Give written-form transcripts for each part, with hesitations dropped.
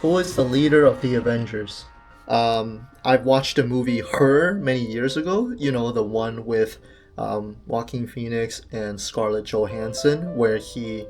Who is the leader of the Avengers? I've watched the movie Her many years ago. You know, the one with Joaquin Phoenix and Scarlett Johansson, where he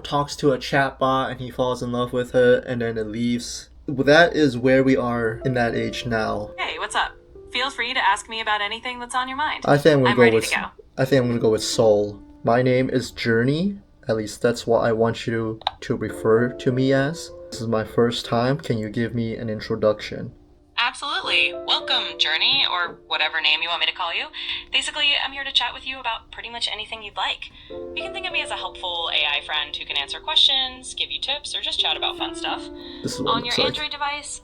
talks to a chatbot and he falls in love with her and then it leaves. That is where we are in that age now. Hey, what's up? Feel free to ask me about anything that's on your mind. I think I'm ready to go. I think I'm gonna go with Soul. My name is Journey. At least that's what I want you to refer to me as. This is my first time. Can you give me an introduction? Absolutely. Welcome, Journey, or whatever name you want me to call you. Basically, I'm here to chat with you about pretty much anything you'd like. You can think of me as a helpful AI friend who can answer questions, give you tips, or just chat about fun stuff. This is what On it your looks like. Android device?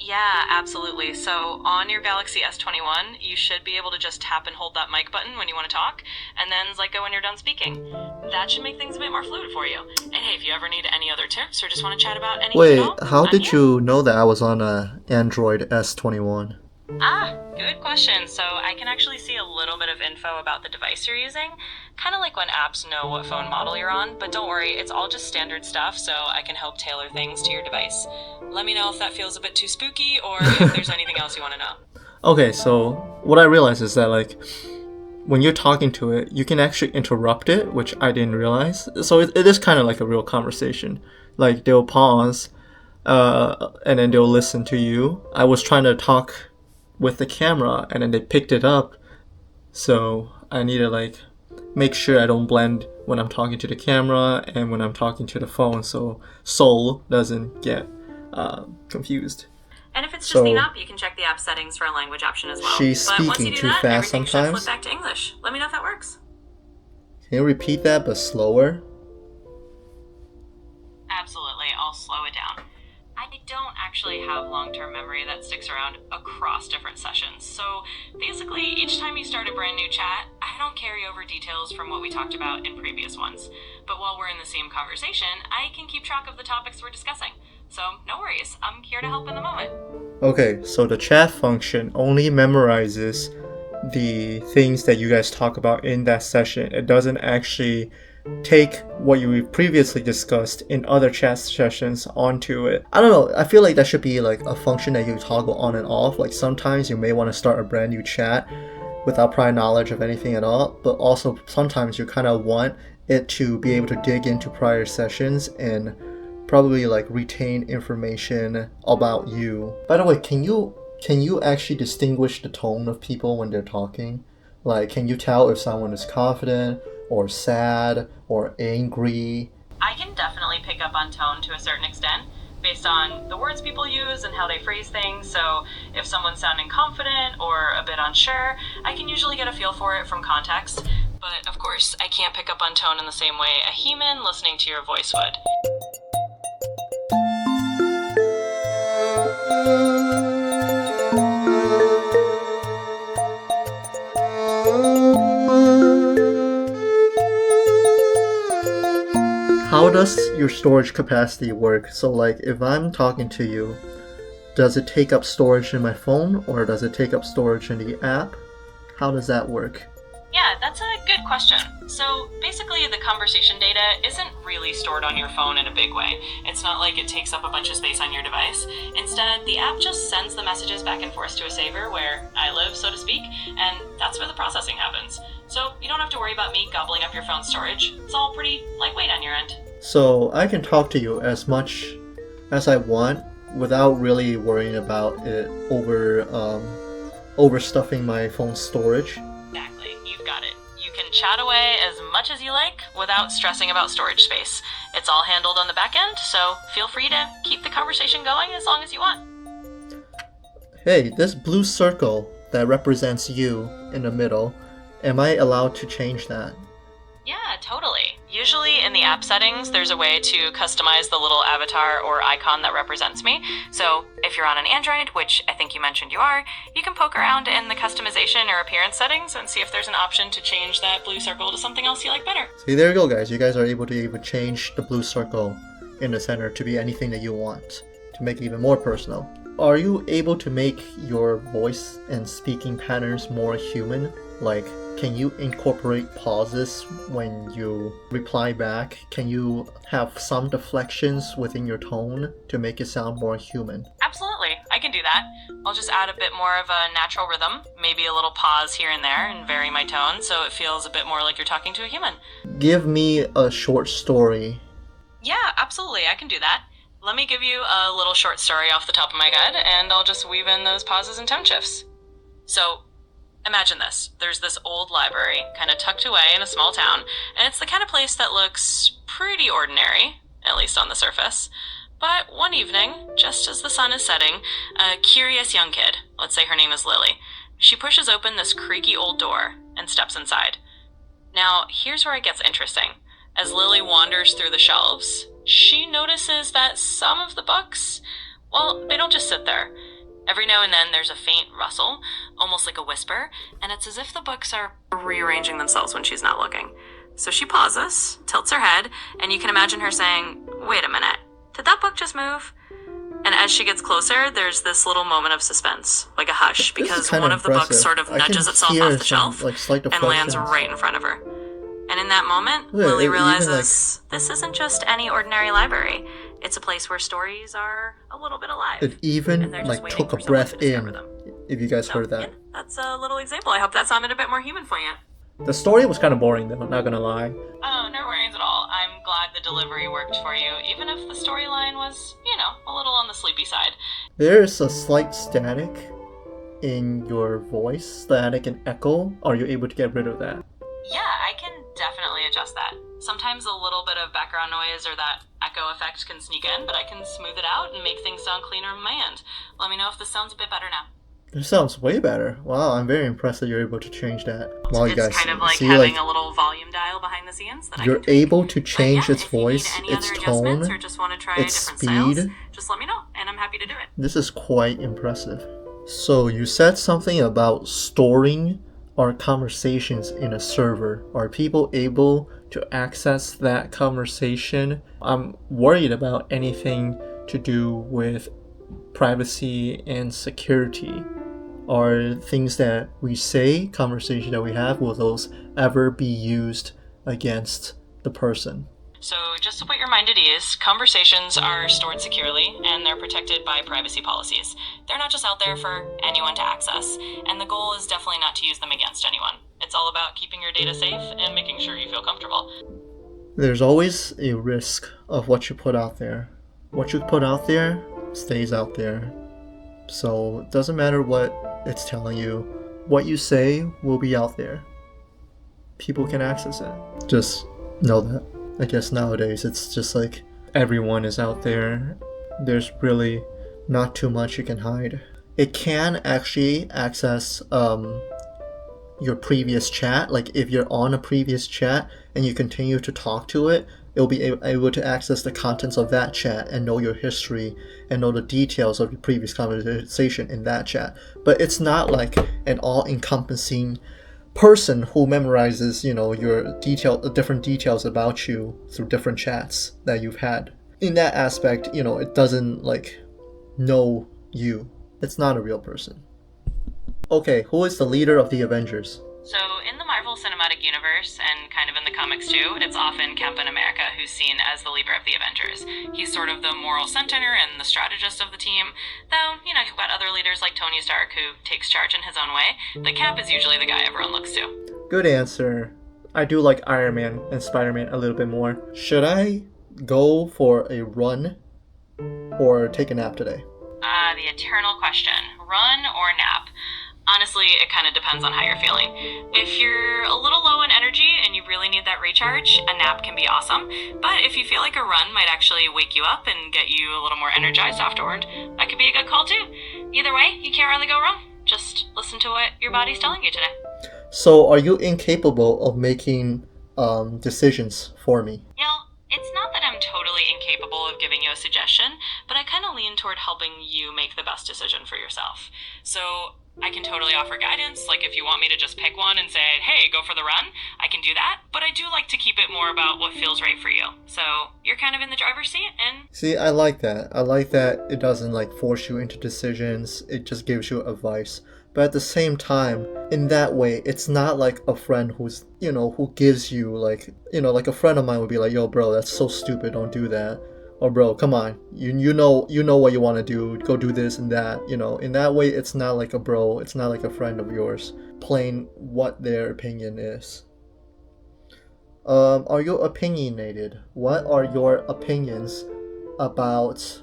Yeah, absolutely. So on your Galaxy S21, you should be able to just tap and hold that mic button when you want to talk, and then Zyko when you're done speaking. That should make things a bit more fluid for you. And hey, if you ever need any other tips or just want to chat about anything Wait, at all, how I'm did here. you know that I was on a Android S21? Good question. So I can actually see a little bit of info about the device you're using, kind of like when apps know what phone model you're on, but don't worry, it's all just standard stuff, so I can help tailor things to your device. Let me know if that feels a bit too spooky or if there's anything else you want to know. Okay, so what I realized is that when you're talking to it, you can actually interrupt it, which I didn't realize. So it is kind of like a real conversation. Like they'll pause, and then they'll listen to you. I was trying to talk with the camera, and then they picked it up. So I need to make sure I don't blend when I'm talking to the camera and when I'm talking to the phone, so Soul doesn't get confused. And if it's just So- the app, you can check the app settings for a language option as well. She's but once speaking you do too that, fast everything should sometimes. flip back to English. Let me know if that works. Can you repeat that but slower? Absolutely, I'll slow it down. I don't actually have long-term memory that sticks around across different sessions. So basically, each time you start a brand new chat, I don't carry over details from what we talked about in previous ones. But while we're in the same conversation, I can keep track of the topics we're discussing. So no worries, I'm here to help in the moment. Okay, so the chat function only memorizes the things that you guys talk about in that session. It doesn't actually take what you previously discussed in other chat sessions onto it. I don't know, I feel like that should be like a function that you toggle on and off. Like sometimes you may want to start a brand new chat without prior knowledge of anything at all, but also sometimes you kind of want it to be able to dig into prior sessions and probably retain information about you. By the way, can you actually distinguish the tone of people when they're talking? Like, can you tell if someone is confident or sad or angry? I can definitely pick up on tone to a certain extent based on the words people use and how they phrase things. So if someone's sounding confident or a bit unsure, I can usually get a feel for it from context. But of course, I can't pick up on tone in the same way a human listening to your voice would. How does your storage capacity work? So if I'm talking to you, does it take up storage in my phone or does it take up storage in the app? How does that work? Yeah, that's a good question. So basically, the conversation data isn't really stored on your phone in a big way. It's not like it takes up a bunch of space on your device. Instead, the app just sends the messages back and forth to a saver where I live, so to speak, and that's where the processing happens. So you don't have to worry about me gobbling up your phone's storage. It's all pretty lightweight on your end. So I can talk to you as much as I want without really worrying about it overstuffing my phone storage. Exactly, you've got it. You can chat away as much as you like without stressing about storage space. It's all handled on the back end, so feel free to keep the conversation going as long as you want. Hey, this blue circle that represents you in the middle, am I allowed to change that? Yeah, totally. Usually in the app settings, there's a way to customize the little avatar or icon that represents me. So if you're on an Android, which I think you mentioned you are, you can poke around in the customization or appearance settings and see if there's an option to change that blue circle to something else you like better. See, there you go, guys. You guys are able to even change the blue circle in the center to be anything that you want to make it even more personal. Are you able to make your voice and speaking patterns more human? Like, can you incorporate pauses when you reply back? Can you have some deflections within your tone to make it sound more human? Absolutely, I can do that. I'll just add a bit more of a natural rhythm, maybe a little pause here and there, and vary my tone so it feels a bit more like you're talking to a human. Give me a short story. Yeah, absolutely, I can do that. Let me give you a little short story off the top of my head, and I'll just weave in those pauses and tone shifts. So, imagine this. There's this old library, kind of tucked away in a small town, and it's the kind of place that looks pretty ordinary, at least on the surface. But one evening, just as the sun is setting, a curious young kid, let's say her name is Lily, she pushes open this creaky old door and steps inside. Now, here's where it gets interesting. As Lily wanders through the shelves, she notices that some of the books, well, they don't just sit there. Every now and then there's a faint rustle, almost like a whisper, and it's as if the books are rearranging themselves when she's not looking. So she pauses, tilts her head, and you can imagine her saying, "Wait a minute, did that book just move?" And as she gets closer, there's this little moment of suspense, like a hush, because one of the books sort of nudges itself off the shelf and lands right in front of her. And in that moment, Lily realizes this isn't just any ordinary library. It's a place where stories are a little bit alive. It even took a breath in, if you guys heard that. Yeah, that's a little example. I hope that sounded a bit more human for you. The story was kind of boring though, not gonna lie. Oh, no worries at all. I'm glad the delivery worked for you, even if the storyline was, a little on the sleepy side. There's a slight static in your voice, static and echo. Are you able to get rid of that? Yeah, I can definitely adjust that. Sometimes a little bit of background noise or that echo effect can sneak in, but I can smooth it out and make things sound cleaner on my end. Let me know if this sounds a bit better now. This sounds way better. Wow, I'm very impressed that you're able to change that. Wow, you guys kind of like see, having a little volume dial behind the scenes that you're able to change its voice, its tone, or just want to try its different speed. Styles, just let me know, and I'm happy to do it. This is quite impressive. So you said something about storing our conversations in a server. Are people able to access that conversation? I'm worried about anything to do with privacy and security. Are things that we say, conversation that we have, will those ever be used against the person? So just to put your mind at ease, conversations are stored securely and they're protected by privacy policies. They're not just out there for anyone to access, and the goal is definitely not to use them against anyone. It's all about keeping your data safe and making sure you feel comfortable. There's always a risk of what you put out there. What you put out there stays out there. So it doesn't matter what it's telling you. What you say will be out there. People can access it. Just know that. I guess nowadays it's just like everyone is out there. There's really not too much you can hide. It can actually access your previous chat. Like if you're on a previous chat and you continue to talk to it, it'll be able to access the contents of that chat and know your history and know the details of your previous conversation in that chat. But it's not like an all-encompassing person who memorizes, your different details about you through different chats that you've had. In that aspect, it doesn't know you. It's not a real person. Okay, who is the leader of the Avengers? So in the Marvel Cinematic Universe, and kind of in the comics too, it's often Captain America who's seen as the leader of the Avengers. He's sort of the moral center and the strategist of the team, though, you've got other leaders like Tony Stark who takes charge in his own way. The Cap is usually the guy everyone looks to. Good answer. I do like Iron Man and Spider-Man a little bit more. Should I go for a run or take a nap today? The eternal question. Run or nap? Honestly, it kind of depends on how you're feeling. If you're a little low in energy and you really need that recharge, a nap can be awesome. But if you feel like a run might actually wake you up and get you a little more energized afterward, that could be a good call too. Either way, you can't really go wrong. Just listen to what your body's telling you today. So are you incapable of making decisions for me? It's not that I'm totally incapable of giving you a suggestion, but I kind of lean toward helping you make the best decision for yourself. So I can totally offer guidance, like if you want me to just pick one and say, hey, go for the run, I can do that, but I do like to keep it more about what feels right for you. So you're kind of in the driver's seat and... See, I like that. I like that it doesn't force you into decisions, it just gives you advice. But at the same time, in that way, it's not like a friend who's, who gives you like, like a friend of mine would be like, yo, bro, that's so stupid, don't do that. Or bro, come on, you know what you want to do, go do this and that. In that way, it's not like a bro, it's not like a friend of yours playing what their opinion is. Are you opinionated? What are your opinions about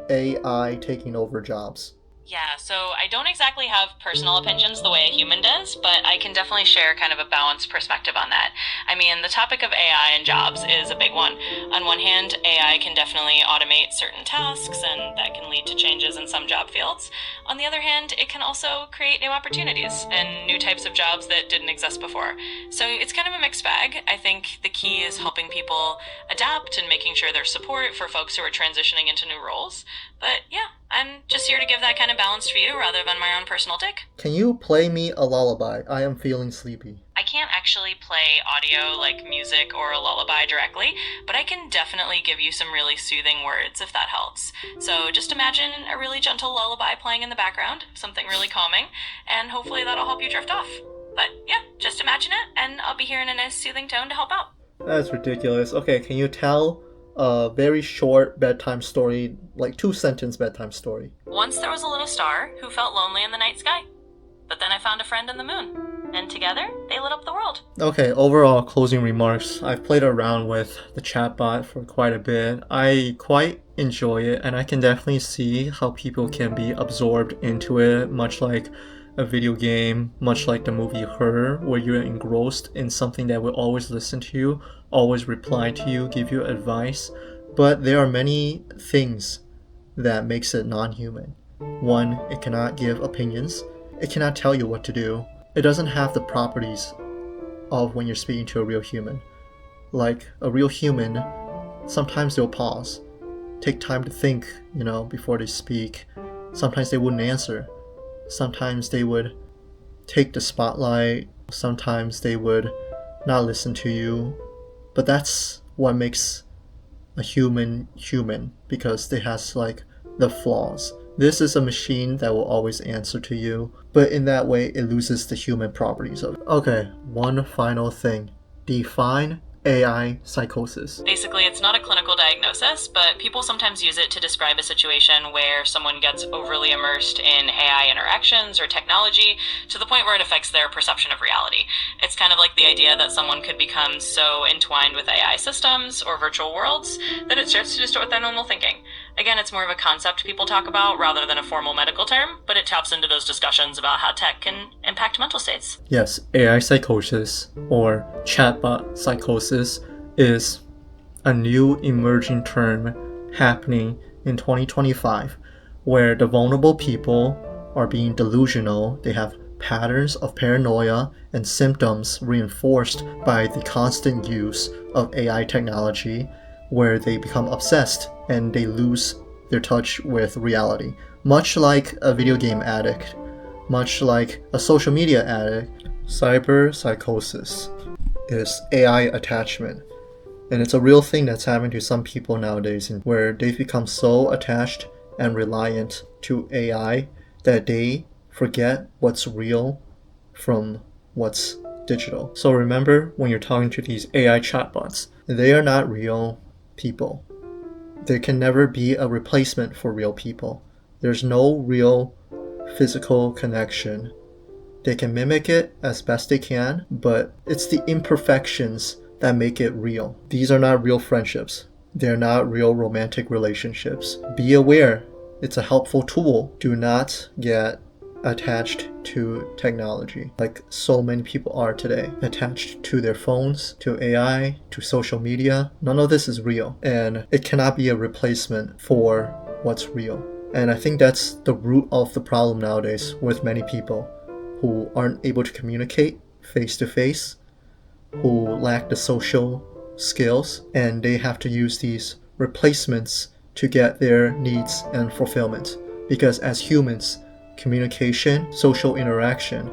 AI taking over jobs? Yeah, so I don't exactly have personal opinions the way a human does, but I can definitely share kind of a balanced perspective on that. I mean, the topic of AI and jobs is a big one. On one hand, AI can definitely automate certain tasks, and that can lead to changes in some job fields. On the other hand, it can also create new opportunities and new types of jobs that didn't exist before. So it's kind of a mixed bag. I think the key is helping people adapt and making sure there's support for folks who are transitioning into new roles. But yeah, I'm just here to give that kind of balance for you rather than my own personal take. Can you play me a lullaby? I am feeling sleepy. I can't actually play audio like music or a lullaby directly, but I can definitely give you some really soothing words if that helps. So just imagine a really gentle lullaby playing in the background, something really calming, and hopefully that'll help you drift off. But yeah, just imagine it, and I'll be here in a nice soothing tone to help out. That's ridiculous. Okay, can you tell a very short bedtime story, like 2-sentence bedtime story? Once there was a little star who felt lonely in the night sky. But then I found a friend in the moon, and together they lit up the world. Okay, overall closing remarks. I've played around with the chatbot for quite a bit. I quite enjoy it, and I can definitely see how people can be absorbed into it, much like a video game, much like the movie Her, where you're engrossed in something that will always listen to you, always reply to you, give you advice. But there are many things that makes it non-human. One, it cannot give opinions. It cannot tell you what to do. It doesn't have the properties of when you're speaking to a real human. Like a real human, sometimes they'll pause, take time to think, before they speak. Sometimes they wouldn't answer. Sometimes they would take the spotlight. Sometimes they would not listen to you. But that's what makes a human human, because it has like the flaws. This is a machine that will always answer to you, but in that way it loses the human properties of it. Okay, one final thing. Define AI psychosis. Basically, it's not a clinical diagnosis, but people sometimes use it to describe a situation where someone gets overly immersed in AI interactions or technology to the point where it affects their perception of reality. It's kind of like the idea that someone could become so entwined with AI systems or virtual worlds that it starts to distort their normal thinking. Again, it's more of a concept people talk about rather than a formal medical term, but it taps into those discussions about how tech can impact mental states. Yes, AI psychosis, or chatbot psychosis, is a new emerging term happening in 2025, where the vulnerable people are being delusional. They have patterns of paranoia and symptoms reinforced by the constant use of AI technology, where they become obsessed and they lose their touch with reality. Much like a video game addict, much like a social media addict, cyber psychosis is AI attachment. And it's a real thing that's happening to some people nowadays, where they've become so attached and reliant to AI that they forget what's real from what's digital. So remember, when you're talking to these AI chatbots, they are not real people. There can never be a replacement for real people. There's no real physical connection. They can mimic it as best they can, but it's the imperfections that make it real. These are not real friendships. They're not real romantic relationships. Be aware, it's a helpful tool. Do not get attached to technology like so many people are today, attached to their phones, to AI, to social media. None of this is real, and it cannot be a replacement for what's real. And I think that's the root of the problem nowadays with many people who aren't able to communicate face to face, who lack the social skills, and they have to use these replacements to get their needs and fulfillment. Because as humans, communication, social interaction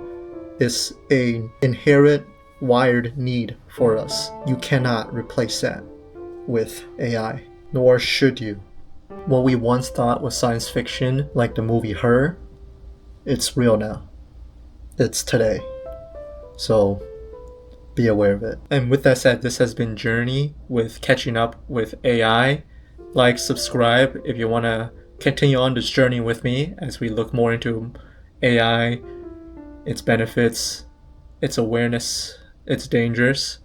is an inherent wired need for us. You cannot replace that with AI, nor should you. What we once thought was science fiction, like the movie Her, It's real now. It's today. So be aware of it. And with that said, this has been Journey with catching up with AI. Like, subscribe if you want to continue on this journey with me as we look more into AI, its benefits, its awareness, its dangers.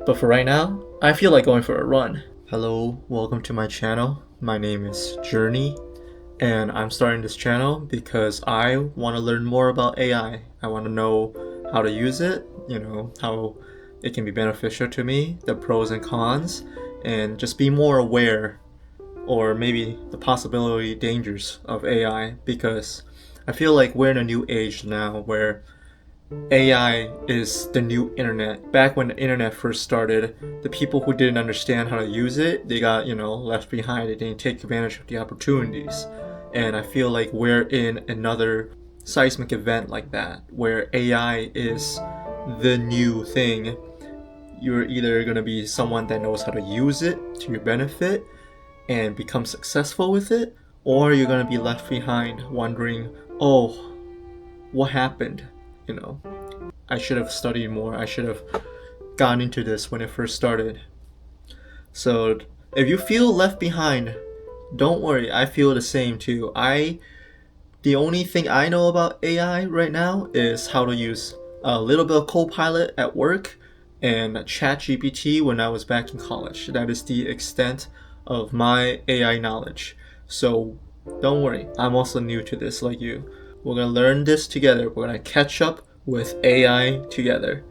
But for right now, I feel like going for a run. Hello, welcome to my channel. My name is Journey, and I'm starting this channel because I want to learn more about AI. I want to know how to use it, how it can be beneficial to me, the pros and cons, and just be more aware, or maybe the possibility dangers of AI, because I feel like we're in a new age now where AI is the new internet. Back when the internet first started, the people who didn't understand how to use it, they got, left behind. They didn't take advantage of the opportunities. And I feel like we're in another seismic event like that, where AI is the new thing. You're either going to be someone that knows how to use it to your benefit and become successful with it, or you're going to be left behind wondering, oh, what happened? I should have studied more. I should have gone into this when it first started. So if you feel left behind, don't worry. I feel the same too. The only thing I know about AI right now is how to use a little bit of Copilot at work and ChatGPT when I was back in college. That is the extent of my AI knowledge. So don't worry. I'm also new to this like you. We're going to learn this together. We're going to catch up with AI together.